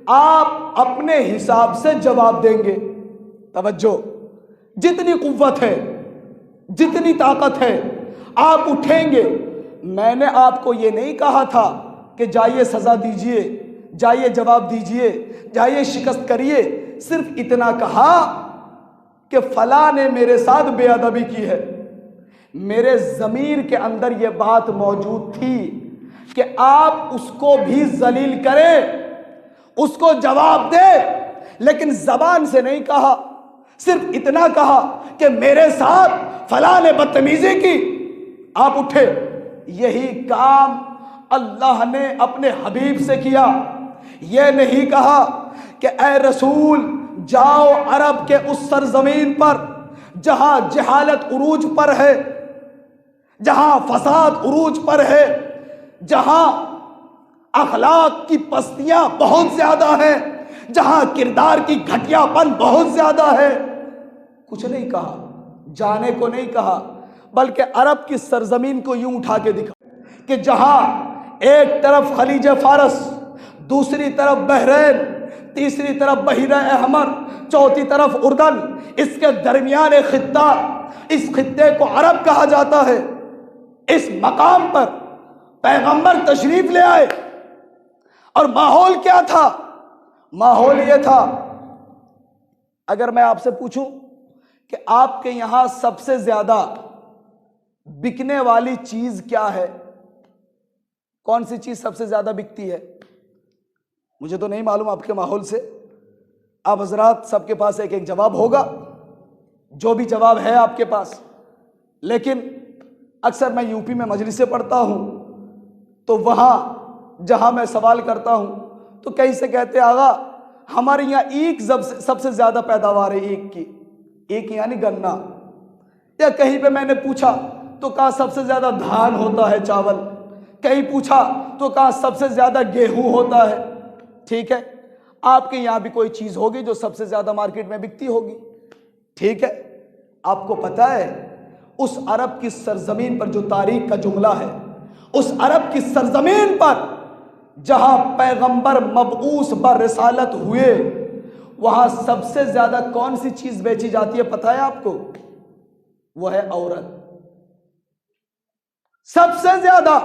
آپ اپنے حساب سے جواب دیں گے۔ توجہ، جتنی قوت ہے، جتنی طاقت ہے، آپ اٹھیں گے۔ میں نے آپ کو یہ نہیں کہا تھا کہ جائیے سزا دیجئے، جائیے جواب دیجئے، جائیے شکست کریے، صرف اتنا کہا کہ فلاں نے میرے ساتھ بے ادبی کی ہے۔ میرے ضمیر کے اندر یہ بات موجود تھی کہ آپ اس کو بھی ذلیل کریں، اس کو جواب دے، لیکن زبان سے نہیں کہا، صرف اتنا کہا کہ میرے ساتھ فلاں نے بدتمیزی کی، آپ اٹھے۔ یہی کام اللہ نے اپنے حبیب سے کیا۔ یہ نہیں کہا کہ اے رسول جاؤ عرب کے اس سرزمین پر جہاں جہالت عروج پر ہے، جہاں فساد عروج پر ہے، جہاں اخلاق کی پستیاں بہت زیادہ ہیں، جہاں کردار کی گھٹیا پن بہت زیادہ ہے۔ کچھ نہیں کہا، جانے کو نہیں کہا، بلکہ عرب کی سرزمین کو یوں اٹھا کے دکھا کہ جہاں ایک طرف خلیج فارس، دوسری طرف بحرین، تیسری طرف بحیرہ احمر، چوتھی طرف اردن، اس کے درمیان ایک خطہ، اس خطے کو عرب کہا جاتا ہے۔ اس مقام پر پیغمبر تشریف لے آئے اور ماحول کیا تھا؟ ماحول یہ تھا، اگر میں آپ سے پوچھوں کہ آپ کے یہاں سب سے زیادہ بکنے والی چیز کیا ہے، کون سی چیز سب سے زیادہ بکتی ہے؟ مجھے تو نہیں معلوم آپ کے ماحول سے، آپ حضرات سب کے پاس ایک ایک جواب ہوگا، جو بھی جواب ہے آپ کے پاس، لیکن اکثر میں یو پی میں مجلسیں پڑھتا ہوں تو وہاں جہاں میں سوال کرتا ہوں تو کہیں سے کہتے آغا ہمارے یہاں ایک سب سے زیادہ پیداوار ہے، ایک کی، ایک یعنی گنا، یا کہیں پہ میں نے پوچھا تو کہا سب سے زیادہ دھان ہوتا ہے، چاول، کہیں پوچھا تو کہا سب سے زیادہ گیہوں ہوتا ہے۔ ٹھیک ہے، آپ کے یہاں بھی کوئی چیز ہوگی جو سب سے زیادہ مارکیٹ میں بکتی ہوگی، ٹھیک ہے؟ آپ کو پتہ ہے اس عرب کی سرزمین پر جو تاریخ کا جملہ ہے، اس عرب کی سرزمین پر جہاں پیغمبر مبعوث برسالت ہوئے، وہاں سب سے زیادہ کون سی چیز بیچی جاتی ہے پتہ ہے آپ کو؟ وہ ہے عورت۔ سب سے زیادہ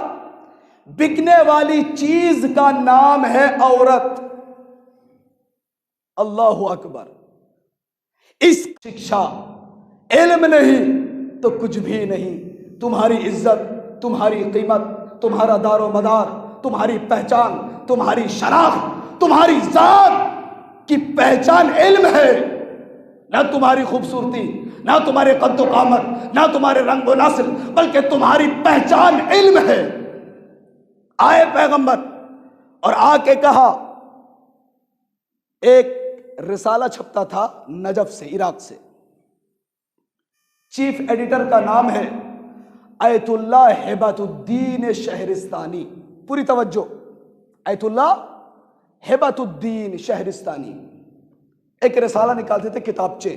بکنے والی چیز کا نام ہے عورت۔ اللہ اکبر۔ اس شکشا علم نہیں تو کچھ بھی نہیں۔ تمہاری عزت، تمہاری قیمت، تمہارا دار و مدار، تمہاری پہچان، تمہاری شناخت، تمہاری ذات کی پہچان علم ہے، نہ تمہاری خوبصورتی، نہ تمہارے قد و قامت، نہ تمہارے رنگ و نسل، بلکہ تمہاری پہچان علم ہے۔ آئے پیغمبر اور آ کے کہا، ایک رسالہ چھپتا تھا نجف سے، عراق سے، چیف ایڈیٹر کا نام ہے ایت اللہ ہبت الدین شہرستانی۔ پوری توجہ، ایت اللہ ہبت الدین شہرستانی ایک رسالہ نکالتے تھے، کتابچے،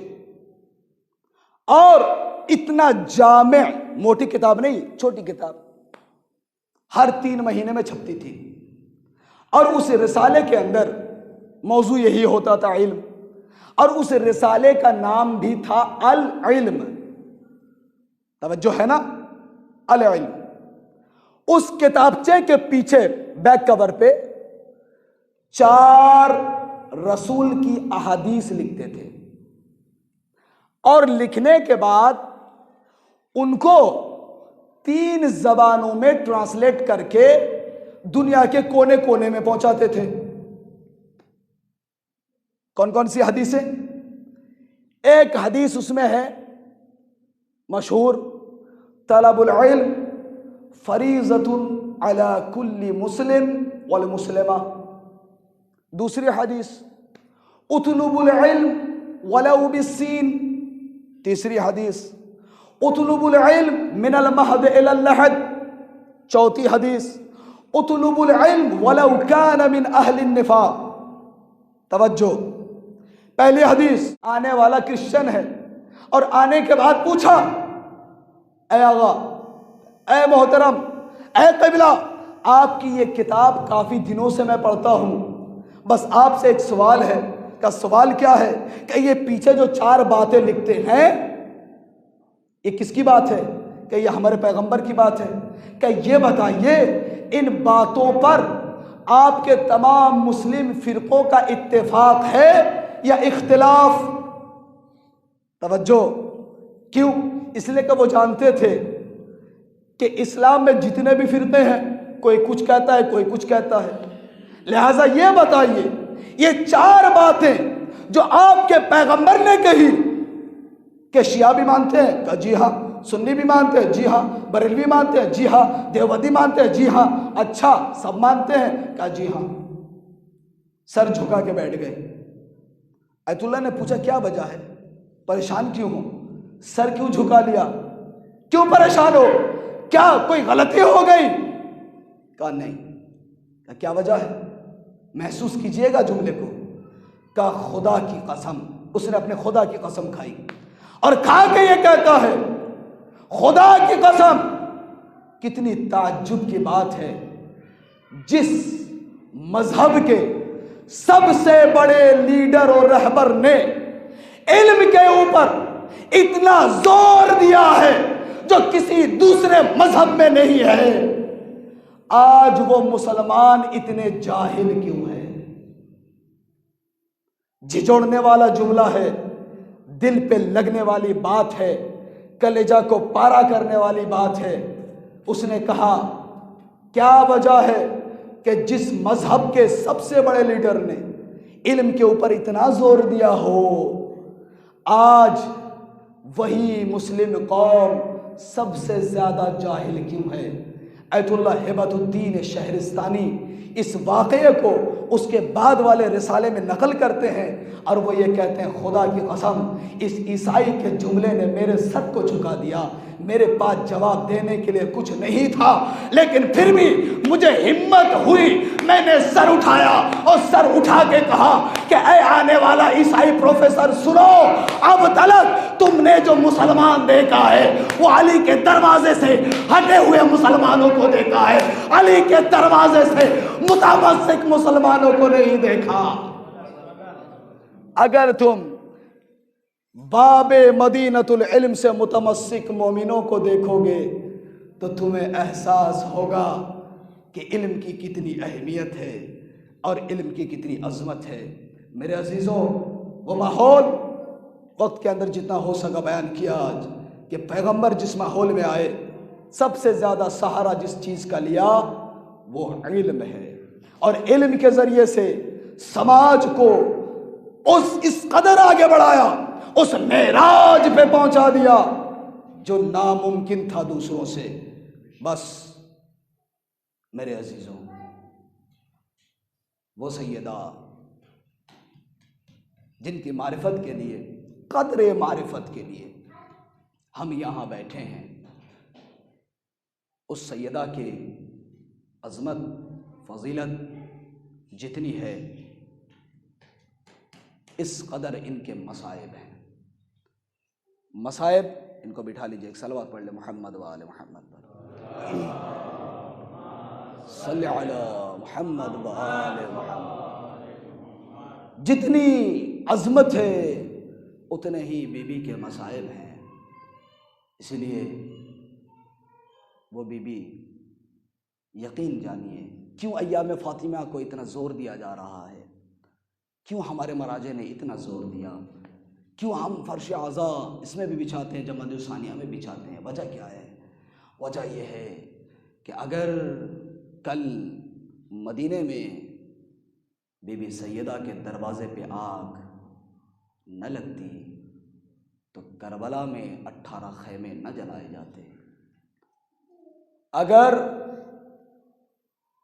اور اتنا جامع، موٹی کتاب نہیں، چھوٹی کتاب، ہر 3 مہینے میں چھپتی تھی، اور اس رسالے کے اندر موضوع یہی ہوتا تھا، علم، اور اس رسالے کا نام بھی تھا العلم۔ توجہ ہے نا؟ العلم۔ اس کتابچے کے پیچھے بیک کور پہ 4 رسول کی احادیث لکھتے تھے، اور لکھنے کے بعد ان کو 3 زبانوں میں ٹرانسلیٹ کر کے دنیا کے کونے کونے میں پہنچاتے تھے۔ کون کون سی حدیثیں؟ ایک حدیث اس میں ہے مشہور، طلب العلم فریضۃ علی کل مسلم والمسلمہ۔ دوسری حدیث، اطلب العلم ولو بالسین۔ تیسری حدیث، اطلب العلم من المہد الی اللحد۔ چوتھی حدیث، اطلب العلم ولو کان من اہل النفاق۔ توجہ، پہلی حدیث، آنے والا کرسچن ہے، اور آنے کے بعد پوچھا، اے آغا، اے محترم، اے قبلہ، آپ کی یہ کتاب کافی دنوں سے میں پڑھتا ہوں، بس آپ سے ایک سوال ہے۔ کا سوال کیا ہے؟ کہ یہ پیچھے جو 4 باتیں لکھتے ہیں، یہ کس کی بات ہے؟ کہ یہ ہمارے پیغمبر کی بات ہے۔ کہ یہ بتائیے، ان باتوں پر آپ کے تمام مسلم فرقوں کا اتفاق ہے یا اختلاف؟ توجہ، کیوں؟ اس لیے کہ وہ جانتے تھے کہ اسلام میں جتنے بھی فرقے ہیں، کوئی کچھ کہتا ہے، کوئی کچھ کہتا ہے، لہٰذا یہ بتائیے، یہ 4 باتیں جو آپ کے پیغمبر نے کہی، کہ شیعہ بھی مانتے ہیں؟ کہ جی ہاں۔ سنی بھی مانتے ہیں؟ جی ہاں۔ بریلوی مانتے ہیں؟ جی ہاں۔ دیوبندی مانتے ہیں؟ جی ہاں۔ اچھا، سب مانتے ہیں؟ کہ جی ہاں۔ سر جھکا کے بیٹھ گئے۔ ایت اللہ نے پوچھا، کیا وجہ ہے؟ پریشان کیوں ہو؟ سر کیوں جھکا لیا؟ کیوں پریشان ہو؟ کیا کوئی غلطی ہو گئی؟ کہا نہیں۔ کیا وجہ ہے؟ محسوس کیجئے گا جملے کو۔ کہا خدا کی قسم، اس نے اپنے خدا کی قسم کھائی، اور کھا کے یہ کہتا ہے، خدا کی قسم، کتنی تعجب کی بات ہے، جس مذہب کے سب سے بڑے لیڈر اور رہبر نے علم کے اوپر اتنا زور دیا ہے جو کسی دوسرے مذہب میں نہیں ہے، آج وہ مسلمان اتنے جاہل کیوں ہے؟ جھجوڑنے والا جملہ ہے، دل پہ لگنے والی بات ہے، کلیجہ کو پارا کرنے والی بات ہے۔ اس نے کہا، کیا وجہ ہے کہ جس مذہب کے سب سے بڑے لیڈر نے علم کے اوپر اتنا زور دیا ہو، آج وہی مسلم قوم سب سے زیادہ جاہل کیوں ہے؟ ایت اللہ ہبت الدین شہرستانی اس واقعے کو اس کے بعد والے رسالے میں نقل کرتے ہیں، اور وہ یہ کہتے ہیں، خدا کی قسم، اس عیسائی کے جملے نے میرے سر کو جھکا دیا، میرے پاس جواب دینے کے لیے کچھ نہیں تھا، لیکن پھر بھی مجھے ہمت ہوئی، میں نے سر اٹھایا اور سر اٹھا کے کہا کہ اے آنے والا عیسائی پروفیسر، سنو، اب تلک تم نے جو مسلمان دیکھا ہے وہ علی کے دروازے سے ہٹے ہوئے مسلمانوں کو دیکھا ہے، علی کے دروازے سے متمسک مسلمانوں کو نہیں دیکھا۔ اگر تم باب مدینۃ العلم سے متمسک مومنوں کو دیکھو گے تو تمہیں احساس ہوگا کہ علم کی کتنی اہمیت ہے اور علم کی کتنی عظمت ہے۔ میرے عزیزوں، وہ ماحول وقت کے اندر جتنا ہو سکا بیان کیا آج، کہ پیغمبر جس ماحول میں آئے سب سے زیادہ سہارا جس چیز کا لیا وہ علم ہے، اور علم کے ذریعے سے سماج کو اس قدر آگے بڑھایا، اس معراج پہ پہنچا دیا جو ناممکن تھا دوسروں سے۔ بس میرے عزیزوں، وہ سیدہ جن کی معرفت کے لیے، قدر معرفت کے لیے ہم یہاں بیٹھے ہیں، اس سیدہ کی عظمت فضیلت جتنی ہے اس قدر ان کے مصائب ہیں۔ مصائب ان کو بٹھا لیجئے، ایک صلوات پڑھ لیں محمد و آل محمد پر، صلی علی محمد و آل محمد۔ جتنی عظمت ہے اتنے ہی بی بی کے مصائب ہیں، اس لیے وہ بی بی یقین جانیے کیوں ایام فاطمہ کو اتنا زور دیا جا رہا ہے، کیوں ہمارے مراجع نے اتنا زور دیا، کیوں ہم فرش اعضا اس میں بھی بچھاتے ہیں، جمع ثانیہ میں بچھاتے ہیں۔ وجہ کیا ہے؟ وجہ یہ ہے کہ اگر کل مدینے میں بی بی سیدہ کے دروازے پہ آگ نہ لگتی تو کربلا میں 18 خیمے نہ جلائے جاتے۔ اگر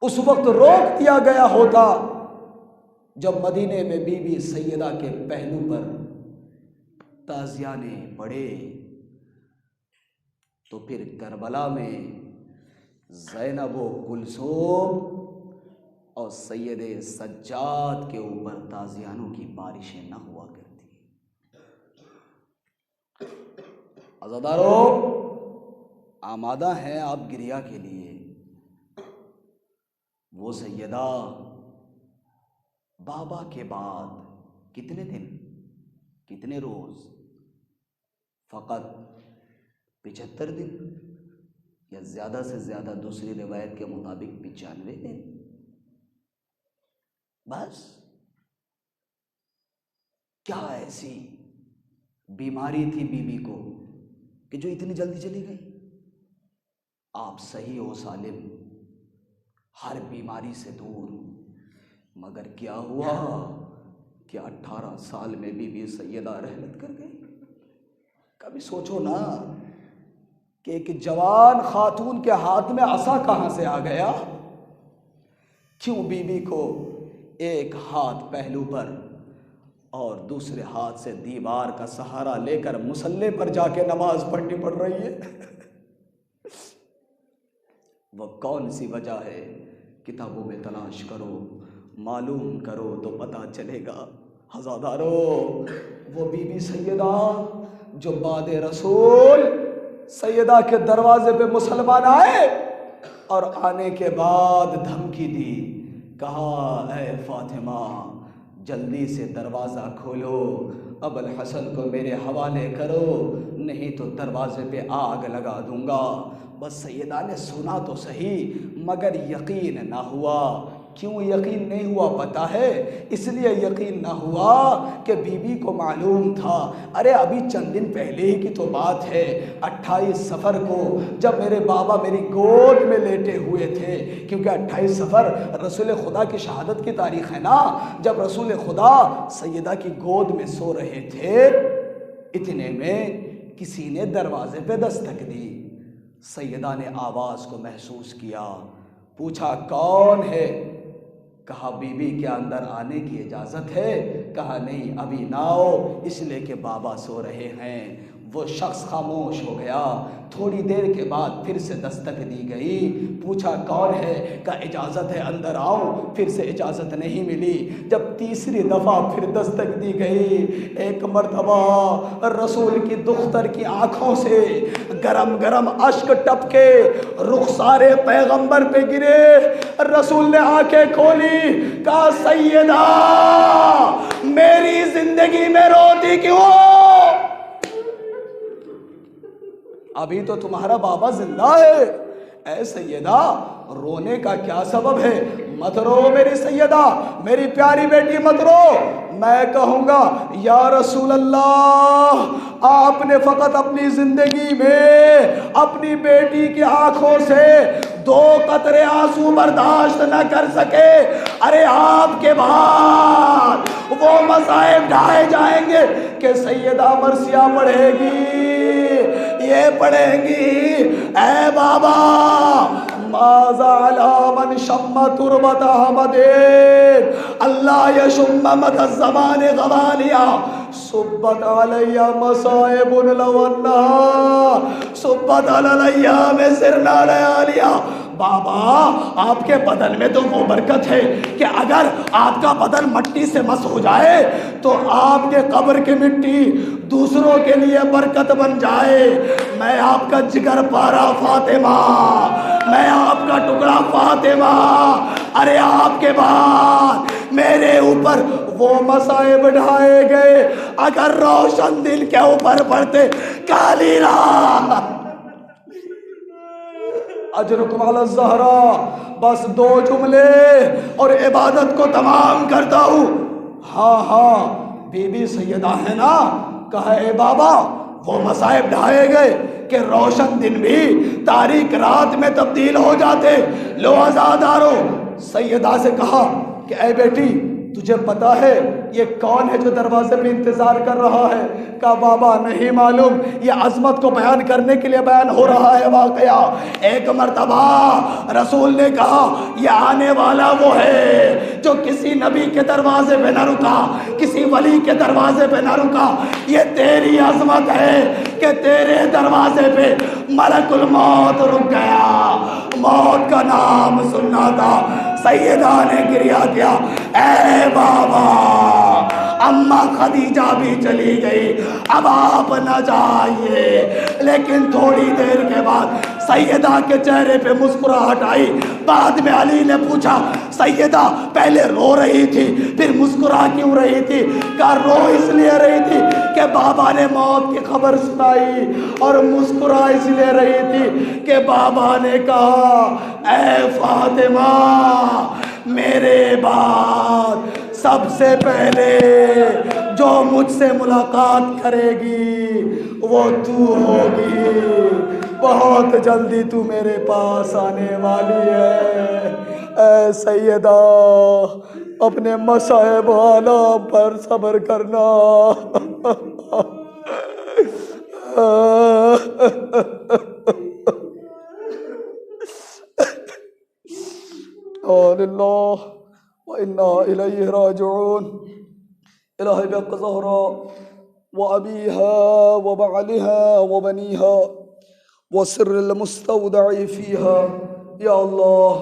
اس وقت روک دیا گیا ہوتا جب مدینے میں بی بی سیدہ کے پہلو پر تازیانے پڑے، تو پھر کربلا میں زینب و کلثوم اور سید سجاد کے اوپر تازیانوں کی بارشیں نہ ہوا کرتی۔ عزادارو، آمادہ ہیں آپ گریا کے لیے؟ وہ سیدہ بابا کے بعد کتنے دن، کتنے روز؟ فقط 75 دن یا زیادہ سے زیادہ دوسری روایت کے مطابق 95 دن، بس۔ کیا ایسی بیماری تھی بی بی کو کہ جو اتنی جلدی چلی گئی؟ آپ صحیح و سالم، ہر بیماری سے دور، مگر کیا ہوا کہ 18 سال میں بی بی سیدہ رحلت کر گئی۔ کبھی سوچو نا کہ ایک جوان خاتون کے ہاتھ میں عصا کہاں سے آ گیا؟ کیوں بی بی کو ایک ہاتھ پہلو پر اور دوسرے ہاتھ سے دیوار کا سہارا لے کر مصلی پر جا کے نماز پڑھنی پڑ رہی ہے؟ وہ کون سی وجہ ہے؟ کتابوں میں تلاش کرو، معلوم کرو تو پتہ چلے گا۔ ہزادارو، وہ بی بی سیدہ جو بعد رسول سیدہ کے دروازے پہ مسلمان آئے اور آنے کے بعد دھمکی دی، کہا اے فاطمہ جلدی سے دروازہ کھولو، ابو الحسن کو میرے حوالے کرو، نہیں تو دروازے پہ آگ لگا دوں گا۔ بس سیدہ نے سنا تو صحیح مگر یقین نہ ہوا۔ کیوں یقین نہیں ہوا پتہ ہے؟ اس لیے یقین نہ ہوا کہ بی بی کو معلوم تھا، ارے ابھی چند دن پہلے ہی کی تو بات ہے، 28 صفر کو جب میرے بابا میری گود میں لیٹے ہوئے تھے، کیونکہ 28 صفر رسول خدا کی شہادت کی تاریخ ہے نا، جب رسول خدا سیدہ کی گود میں سو رہے تھے، اتنے میں کسی نے دروازے پہ دستک دی۔ سیدہ نے آواز کو محسوس کیا، پوچھا کون ہے؟ کہا بی بی کیا اندر آنے کی اجازت ہے؟ کہا نہیں ابھی نہ آؤ، اس لیے کہ بابا سو رہے ہیں۔ وہ شخص خاموش ہو گیا۔ تھوڑی دیر کے بعد پھر سے دستک دی گئی، پوچھا کون ہے؟ کہا اجازت ہے اندر آؤں، پھر سے اجازت نہیں ملی۔ جب تیسری دفعہ پھر دستک دی گئی، ایک مرتبہ رسول کی دختر کی آنکھوں سے گرم گرم اشک ٹپکے رخسار پیغمبر پہ گرے۔ رسول نے آنکھیں کھولی، کہا سیدہ میری زندگی کیوں؟ ابھی تو تمہارا بابا زندہ ہے۔ اے سیدہ رونے کا کیا سبب ہے؟ مت رو میری سیدہ، میری پیاری بیٹی مت رو۔ میں کہوں گا یا رسول اللہ، آپ نے فقط اپنی زندگی میں اپنی بیٹی کی آنکھوں سے 2 قطرے آنسو برداشت نہ کر سکے، ارے آپ کے بعد وہ مصائب ڈھائے جائیں گے کہ سیدہ مرثیہ پڑھے گی، یہ پڑھیں گی، اے بابا ماذا علی من شم تربت احمد اللہ یشم مد الزمان غوالیا صبت علی مصائب لو انہا صبت علی الیام سرنا لیالیا۔ بابا آپ کے بدن میں تو وہ برکت ہے کہ اگر آپ کا بدن مٹی سے مس ہو جائے تو آپ کے قبر کی مٹی دوسروں کے لیے برکت بن جائے۔ میں آپ کا جگر پارا فاطمہ، میں آپ کا ٹکڑا فاطمہ، ارے آپ کے بعد میرے اوپر وہ مصائب ڈھائے گئے، اگر روشن دن کے اوپر پڑتے کالی رات اجرکم علی الزہرا۔ بس 2 جملے اور عبادت کو تمام کرتا ہوں۔ ہاں بی بی سیدہ ہے نا، کہا اے بابا وہ مصائب ڈھائے گئے کہ روشن دن بھی تاریک رات میں تبدیل ہو جاتے۔ لو عزادارو، سیدہ سے کہا کہ اے بیٹی تجھے پتا ہے یہ کون ہے جو دروازے پہ انتظار کر رہا ہے؟ کہا بابا نہیں معلوم، یہ عظمت کو بیان کرنے کے لیے بیان ہو رہا ہے واقعہ۔ ایک مرتبہ رسول نے کہا یہ آنے والا وہ ہے جو کسی نبی کے دروازے پہ نہ رکا، کسی ولی کے دروازے پہ نہ رکا۔ یہ تیری عظمت ہے کہ تیرے دروازے پہ ملک الموت رک گیا، موت کا نام سننا تھا۔ سیدہ نے گریہ کیا، اے بابا اماں خدیجہ بھی چلی گئی، اب آپ نہ جائیے۔ لیکن تھوڑی دیر کے بعد سیدہ کے چہرے پہ مسکراہٹ آئی۔ بعد میں علی نے پوچھا سیدہ پہلے رو رہی تھی پھر مسکرا کیوں رہی تھی؟ کہا رو اس لیے رہی تھی کہ بابا نے موت کی خبر سنائی، اور مسکرا اس لیے رہی تھی کہ بابا نے کہا اے فاطمہ میرے بعد سب سے پہلے جو مجھ سے ملاقات کرے گی وہ تو ہوگی، بہت جلدی تو میرے پاس آنے والی ہے۔ اے سیدہ اپنے مصائب آلام پر صبر کرنا۔ للہ وإنا إلیہ راجعون۔ الہی بحق زہرا وأبیہا وبعلہا وبنیہا وسر المستودع فیہا، یا اللہ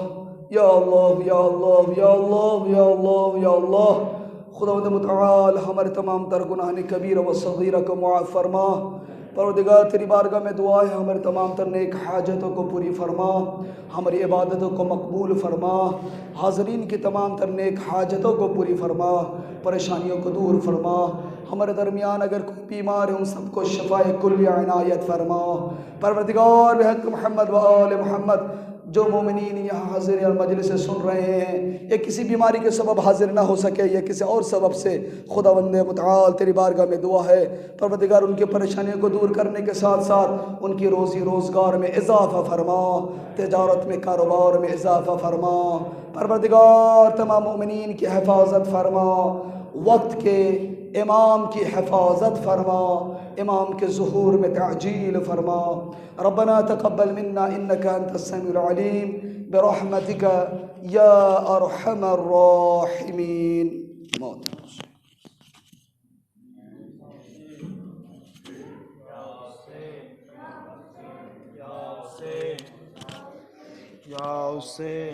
یا اللہ یا اللہ یا اللہ یا اللہ یا اللہ۔ خداوند متعال ہمارے تمام تر گناہ کبیرہ و صغیرہ کو معاف فرما۔ پروردگار تیری بارگاہ میں دعا ہے ہمارے تمام تر نیک حاجتوں کو پوری فرما، ہماری عبادتوں کو مقبول فرما، حاضرین کی تمام تر نیک حاجتوں کو پوری فرما، پریشانیوں کو دور فرما۔ ہمارے درمیان اگر کوئی بیمار ہے ان سب کو شفائے کلی عنایت فرما۔ پروردگار بحق محمد و آل محمد جو مومنین یہاں حاضر اور مجلس سے سن رہے ہیں، یا کسی بیماری کے سبب حاضر نہ ہو سکے یا کسی اور سبب سے، خداوند متعال تیری بارگاہ میں دعا ہے پروردگار ان کی پریشانیوں کو دور کرنے کے ساتھ ساتھ ان کی روزی روزگار میں اضافہ فرما، تجارت میں کاروبار میں اضافہ فرما۔ پروردگار تمام مومنین کی حفاظت فرما، وقت کے امام کی حفاظت فرما، امام کے ظہور میں تعجیل فرما۔ ربنا تقبل منا انك انت السميع العليم برحمتك يا ارحم الراحمين۔ یا حسین